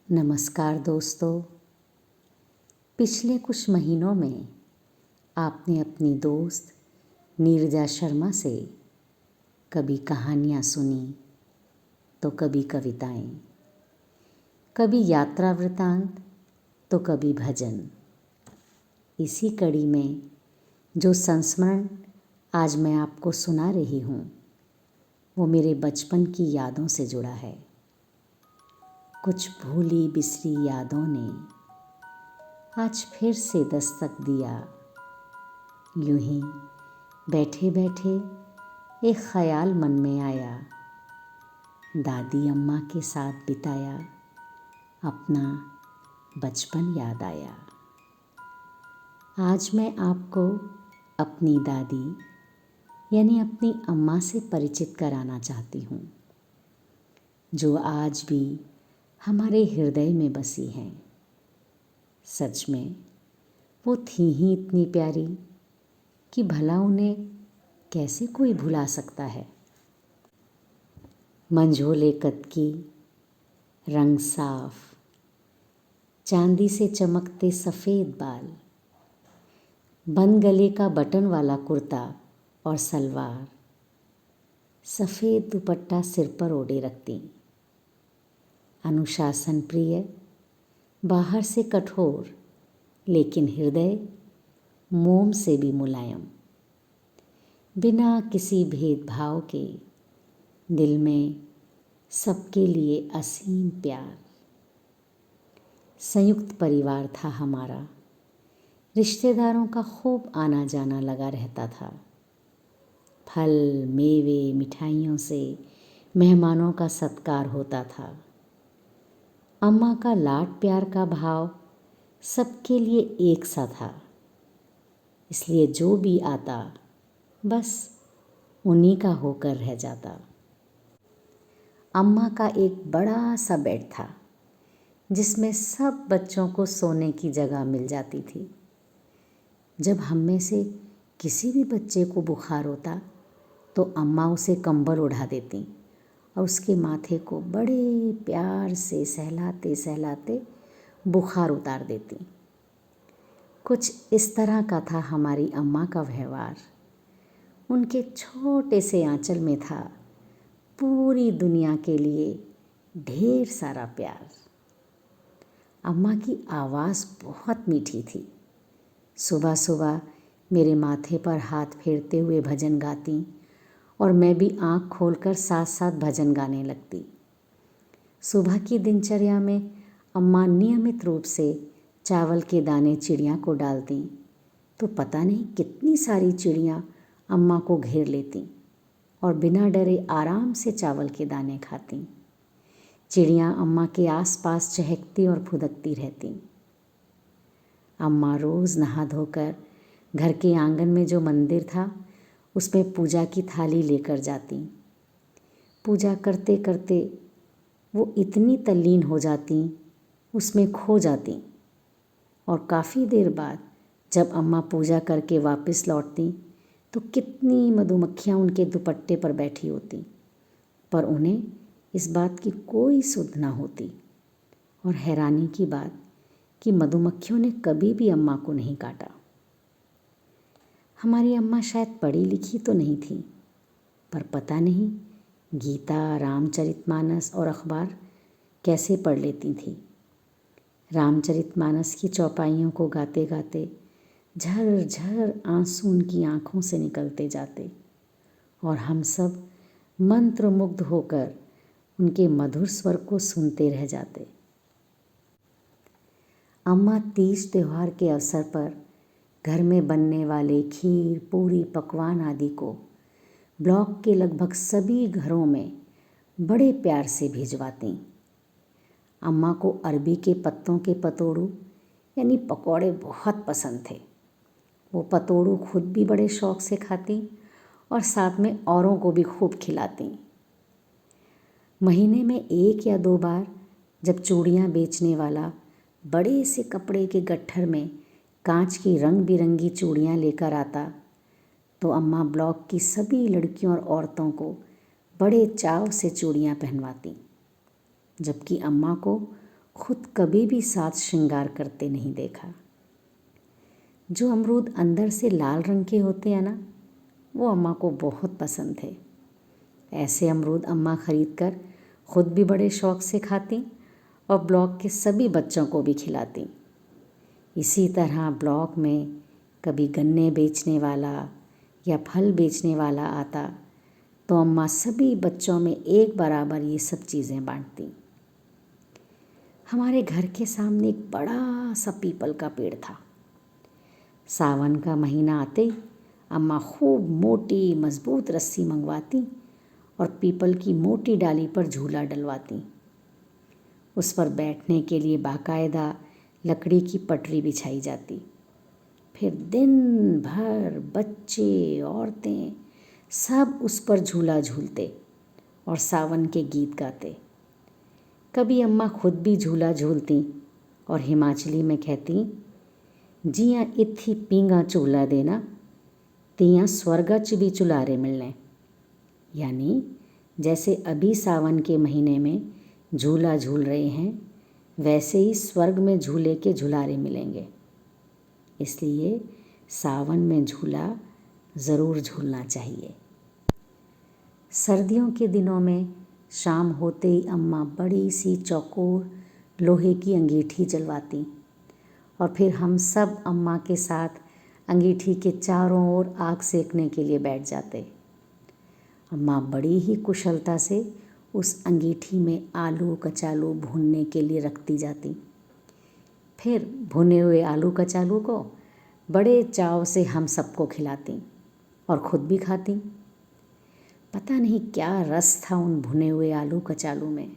नमस्कार दोस्तों। पिछले कुछ महीनों में आपने अपनी दोस्त नीरजा शर्मा से कभी कहानियाँ सुनी तो कभी कविताएं, कभी यात्रा वृतांत तो कभी भजन। इसी कड़ी में जो संस्मरण आज मैं आपको सुना रही हूँ वो मेरे बचपन की यादों से जुड़ा है। कुछ भूली बिसरी यादों ने आज फिर से दस्तक दिया। यूं ही बैठे बैठे एक ख्याल मन में आया, दादी अम्मा के साथ बिताया अपना बचपन याद आया। आज मैं आपको अपनी दादी यानी अपनी अम्मा से परिचित कराना चाहती हूँ, जो आज भी हमारे हृदय में बसी हैं। सच में वो थी ही इतनी प्यारी कि भला उन्हें कैसे कोई भुला सकता है। मंझोले कद की, रंग साफ, चांदी से चमकते सफ़ेद बाल, बंद गले का बटन वाला कुर्ता और सलवार, सफ़ेद दुपट्टा सिर पर ओढ़े रखती। अनुशासन प्रिय, बाहर से कठोर लेकिन हृदय मोम से भी मुलायम। बिना किसी भेदभाव के दिल में सबके लिए असीम प्यार। संयुक्त परिवार था हमारा, रिश्तेदारों का खूब आना जाना लगा रहता था। फल, मेवे, मिठाइयों से मेहमानों का सत्कार होता था। अम्मा का लाड प्यार का भाव सबके लिए एक सा था, इसलिए जो भी आता बस उन्हीं का होकर रह जाता। अम्मा का एक बड़ा सा बेड था जिसमें सब बच्चों को सोने की जगह मिल जाती थी। जब हम में से किसी भी बच्चे को बुखार होता तो अम्मा उसे कंबल ओढ़ा देती और उसके माथे को बड़े प्यार से सहलाते सहलाते बुखार उतार देती। कुछ इस तरह का था हमारी अम्मा का व्यवहार। उनके छोटे से आंचल में था पूरी दुनिया के लिए ढेर सारा प्यार। अम्मा की आवाज़ बहुत मीठी थी। सुबह सुबह मेरे माथे पर हाथ फेरते हुए भजन गाती और मैं भी आँख खोलकर साथ साथ भजन गाने लगती। सुबह की दिनचर्या में अम्मा नियमित रूप से चावल के दाने चिड़िया को डालती तो पता नहीं कितनी सारी चिड़ियाँ अम्मा को घेर लेती और बिना डरे आराम से चावल के दाने खाती। चिड़ियाँ अम्मा के आसपास चहकती और फुदकती रहती। अम्मा रोज़ नहा धोकर घर के आंगन में जो मंदिर था उसमें पूजा की थाली लेकर जाती। पूजा करते करते वो इतनी तल्लीन हो जाती, उसमें खो जाती और काफ़ी देर बाद जब अम्मा पूजा करके वापस लौटती तो कितनी मधुमक्खियाँ उनके दुपट्टे पर बैठी होती, पर उन्हें इस बात की कोई सुध ना होती। और हैरानी की बात कि मधुमक्खियों ने कभी भी अम्मा को नहीं काटा। हमारी अम्मा शायद पढ़ी लिखी तो नहीं थी, पर पता नहीं गीता, रामचरितमानस और अखबार कैसे पढ़ लेती थी। रामचरितमानस की चौपाइयों को गाते गाते झर झर आंसू उनकी आँखों से निकलते जाते और हम सब मंत्रमुग्ध होकर उनके मधुर स्वर को सुनते रह जाते। अम्मा तीज त्योहार के अवसर पर घर में बनने वाले खीर, पूरी, पकवान आदि को ब्लॉक के लगभग सभी घरों में बड़े प्यार से भिजवाती। अम्मा को अरबी के पत्तों के पतोड़ू यानी पकौड़े बहुत पसंद थे। वो पतोड़ू खुद भी बड़े शौक़ से खाती और साथ में औरों को भी खूब खिलाती। महीने में 1 या 2 बार जब चूड़ियाँ बेचने वाला बड़े से कपड़े के गट्ठर में कांच की रंग बिरंगी चूड़ियाँ लेकर आता तो अम्मा ब्लॉक की सभी लड़कियों और औरतों को बड़े चाव से चूड़ियाँ पहनवाती, जबकि अम्मा को खुद कभी भी साज श्रृंगार करते नहीं देखा। जो अमरूद अंदर से लाल रंग के होते हैं ना, वो अम्मा को बहुत पसंद थे। ऐसे अमरूद अम्मा खरीद कर खुद भी बड़े शौक़ से खाती और ब्लॉक के सभी बच्चों को भी खिलाती। इसी तरह ब्लॉक में कभी गन्ने बेचने वाला या फल बेचने वाला आता तो अम्मा सभी बच्चों में एक बराबर ये सब चीज़ें बांटती। हमारे घर के सामने एक बड़ा सा पीपल का पेड़ था। सावन का महीना आते ही अम्मा खूब मोटी मजबूत रस्सी मंगवाती और पीपल की मोटी डाली पर झूला डलवाती। उस पर बैठने के लिए बाकायदा लकड़ी की पटरी बिछाई जाती। फिर दिन भर बच्चे औरतें सब उस पर झूला झूलते और सावन के गीत गाते। कभी अम्मा खुद भी झूला झूलती और हिमाचली में कहती, जियां इत्थी पींगा झूला देना तियां स्वर्गा च भी झुलारे मिलने। यानी जैसे अभी सावन के महीने में झूला झूल रहे हैं, वैसे ही स्वर्ग में झूले के झुलारे मिलेंगे। इसलिए सावन में झूला ज़रूर झूलना चाहिए। सर्दियों के दिनों में शाम होते ही अम्मा बड़ी सी चौकोर लोहे की अंगीठी जलवाती और फिर हम सब अम्मा के साथ अंगीठी के चारों ओर आग सेकने के लिए बैठ जाते। अम्मा बड़ी ही कुशलता से उस अंगीठी में आलू कचालू भूनने के लिए रखती जाती। फिर भुने हुए आलू कचालू को बड़े चाव से हम सबको खिलाती और ख़ुद भी खाती। पता नहीं क्या रस था उन भुने हुए आलू कचालू में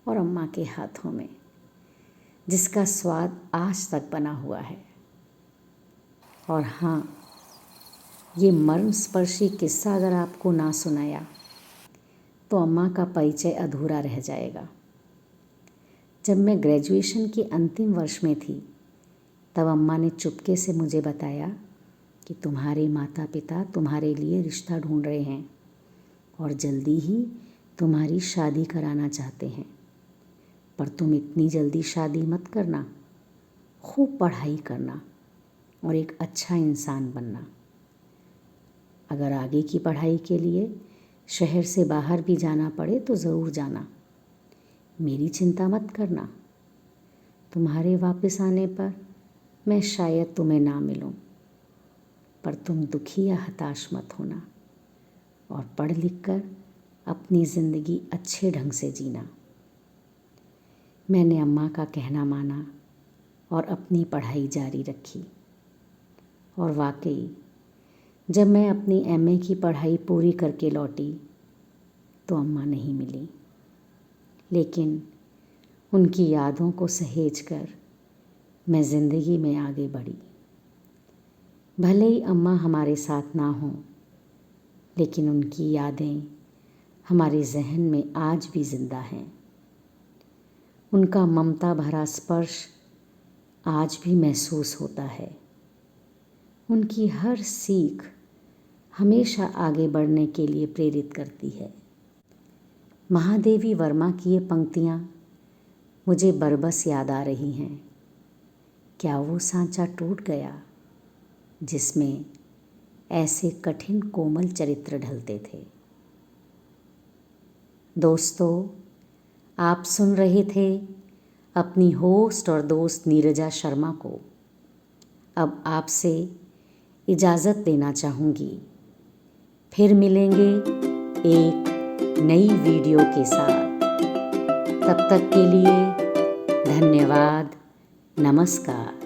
और अम्मा के हाथों में, जिसका स्वाद आज तक बना हुआ है। और हाँ, ये मर्मस्पर्शी किस्सा अगर आपको ना सुनाया तो अम्मा का परिचय अधूरा रह जाएगा। जब मैं ग्रेजुएशन के अंतिम वर्ष में थी, तब अम्मा ने चुपके से मुझे बताया कि तुम्हारे माता पिता तुम्हारे लिए रिश्ता ढूंढ रहे हैं और जल्दी ही तुम्हारी शादी कराना चाहते हैं। पर तुम इतनी जल्दी शादी मत करना, खूब पढ़ाई करना और एक अच्छा इंसान बनना। अगर आगे की पढ़ाई के लिए शहर से बाहर भी जाना पड़े तो ज़रूर जाना। मेरी चिंता मत करना। तुम्हारे वापस आने पर मैं शायद तुम्हें ना मिलूं, पर तुम दुखी या हताश मत होना और पढ़ लिख कर अपनी ज़िंदगी अच्छे ढंग से जीना। मैंने अम्मा का कहना माना और अपनी पढ़ाई जारी रखी। और वाकई जब मैं अपनी एमए की पढ़ाई पूरी करके लौटी तो अम्मा नहीं मिली, लेकिन उनकी यादों को सहेज कर मैं ज़िंदगी में आगे बढ़ी। भले ही अम्मा हमारे साथ ना हों, लेकिन उनकी यादें हमारे जहन में आज भी ज़िंदा हैं। उनका ममता भरा स्पर्श आज भी महसूस होता है। उनकी हर सीख हमेशा आगे बढ़ने के लिए प्रेरित करती है। महादेवी वर्मा की ये पंक्तियाँ मुझे बरबस याद आ रही हैं। क्या वो सांचा टूट गया जिसमें ऐसे कठिन कोमल चरित्र ढलते थे। दोस्तों, आप सुन रहे थे अपनी होस्ट और दोस्त नीरजा शर्मा को। अब आपसे इजाज़त लेना चाहूँगी। फिर मिलेंगे एक नई वीडियो के साथ। तब तक के लिए धन्यवाद। नमस्कार।